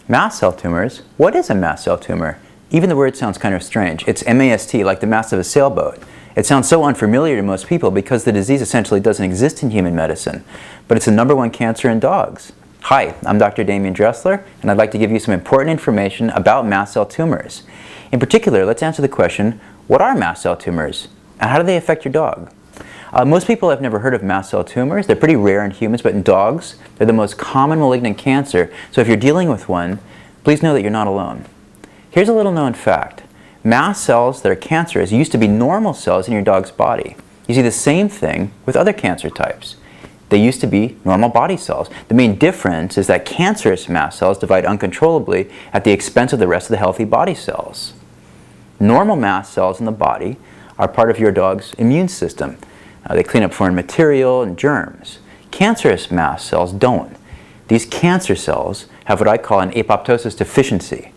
Mast cell tumors. What is a mast cell tumor? Even the word sounds kind of strange. It's M-A-S-T, like the mast of a sailboat. It sounds so unfamiliar to most people because the disease essentially doesn't exist in human medicine, but it's the #1 cancer in dogs. Hi, I'm Dr. Damien Dressler, and I'd like to give you some important information about mast cell tumors. In particular, let's answer the question, what are mast cell tumors, and how do they affect your dog? Most people have never heard of mast cell tumors. They're pretty rare in humans, but in dogs, they're the most common malignant cancer. So if you're dealing with one, please know that you're not alone. Here's a little known fact. Mast cells that are cancerous used to be normal cells in your dog's body. You see the same thing with other cancer types. They used to be normal body cells. The main difference is that cancerous mast cells divide uncontrollably at the expense of the rest of the healthy body cells. Normal mast cells in the body are part of your dog's immune system. They clean up foreign material and germs. Cancerous mast cells don't. These cancer cells have what I call an apoptosis deficiency.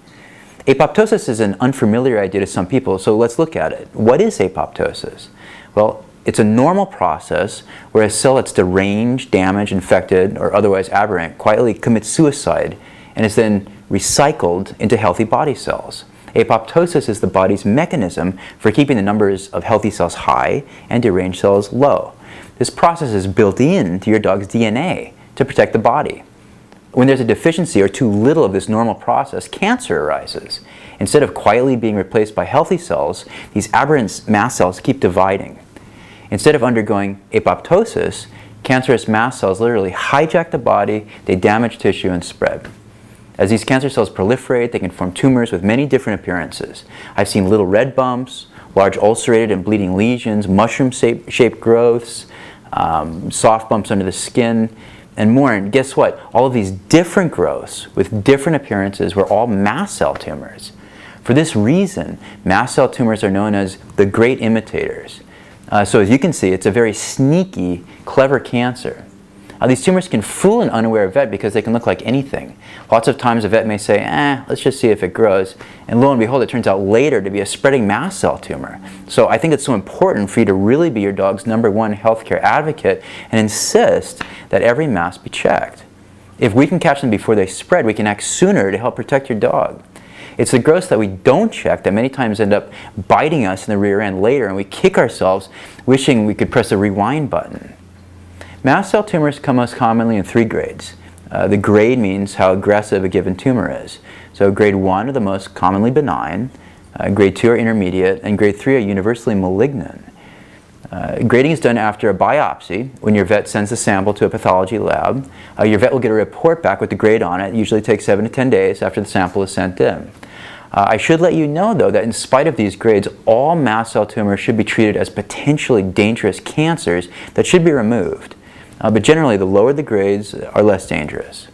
Apoptosis is an unfamiliar idea to some people, so let's look at it. What is apoptosis? Well, it's a normal process where a cell that's deranged, damaged, infected, or otherwise aberrant quietly commits suicide and is then recycled into healthy body cells. Apoptosis is the body's mechanism for keeping the numbers of healthy cells high and deranged cells low. This process is built into your dog's DNA to protect the body. When there's a deficiency or too little of this normal process, cancer arises. Instead of quietly being replaced by healthy cells, these aberrant mast cells keep dividing. Instead of undergoing apoptosis, cancerous mast cells literally hijack the body, they damage tissue and spread. As these cancer cells proliferate, they can form tumors with many different appearances. I've seen little red bumps, large ulcerated and bleeding lesions, mushroom-shaped growths, soft bumps under the skin, and more. And guess what? All of these different growths with different appearances were all mast cell tumors. For this reason, mast cell tumors are known as the great imitators. So as you can see, it's a very sneaky, clever cancer. These tumors can fool an unaware vet because they can look like anything. Lots of times a vet may say, let's just see if it grows. And lo and behold, it turns out later to be a spreading mast cell tumor. So I think it's so important for you to really be your dog's #1 healthcare advocate and insist that every mast be checked. If we can catch them before they spread, we can act sooner to help protect your dog. It's the growths that we don't check that many times end up biting us in the rear end later, and we kick ourselves wishing we could press a rewind button. Mast cell tumors come most commonly in 3 grades. The grade means how aggressive a given tumor is. So grade 1 are the most commonly benign, grade 2 are intermediate, and grade 3 are universally malignant. Grading is done after a biopsy. When your vet sends the sample to a pathology lab, your vet will get a report back with the grade on it. It usually takes 7 to 10 days after the sample is sent in. I should let you know, though, that in spite of these grades, all mast cell tumors should be treated as potentially dangerous cancers that should be removed. But generally, the lower the grades are less dangerous.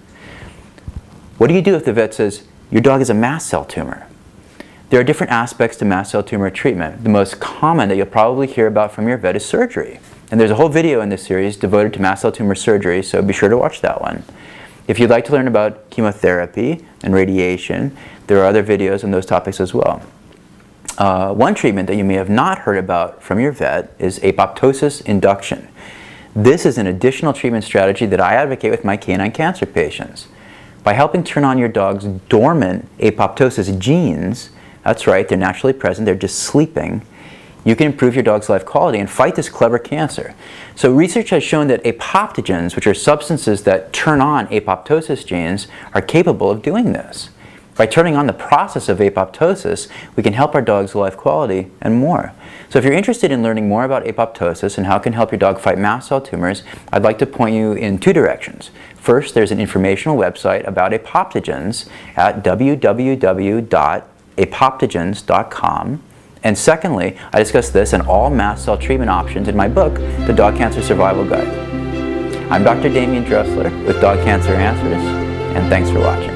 What do you do if the vet says, your dog has a mast cell tumor? There are different aspects to mast cell tumor treatment. The most common that you'll probably hear about from your vet is surgery. And there's a whole video in this series devoted to mast cell tumor surgery, so be sure to watch that one. If you'd like to learn about chemotherapy and radiation, there are other videos on those topics as well. One treatment that you may have not heard about from your vet is apoptosis induction. This is an additional treatment strategy that I advocate with my canine cancer patients. By helping turn on your dog's dormant apoptosis genes, that's right, they're naturally present, they're just sleeping, you can improve your dog's life quality and fight this clever cancer. So research has shown that apoptogens, which are substances that turn on apoptosis genes, are capable of doing this. By turning on the process of apoptosis, we can help our dog's life quality and more. So if you're interested in learning more about apoptosis and how it can help your dog fight mast cell tumors, I'd like to point you in 2 directions. First, there's an informational website about apoptogens at www.apoptogens.com. And secondly, I discuss this and all mast cell treatment options in my book, The Dog Cancer Survival Guide. I'm Dr. Damien Dressler with Dog Cancer Answers, and thanks for watching.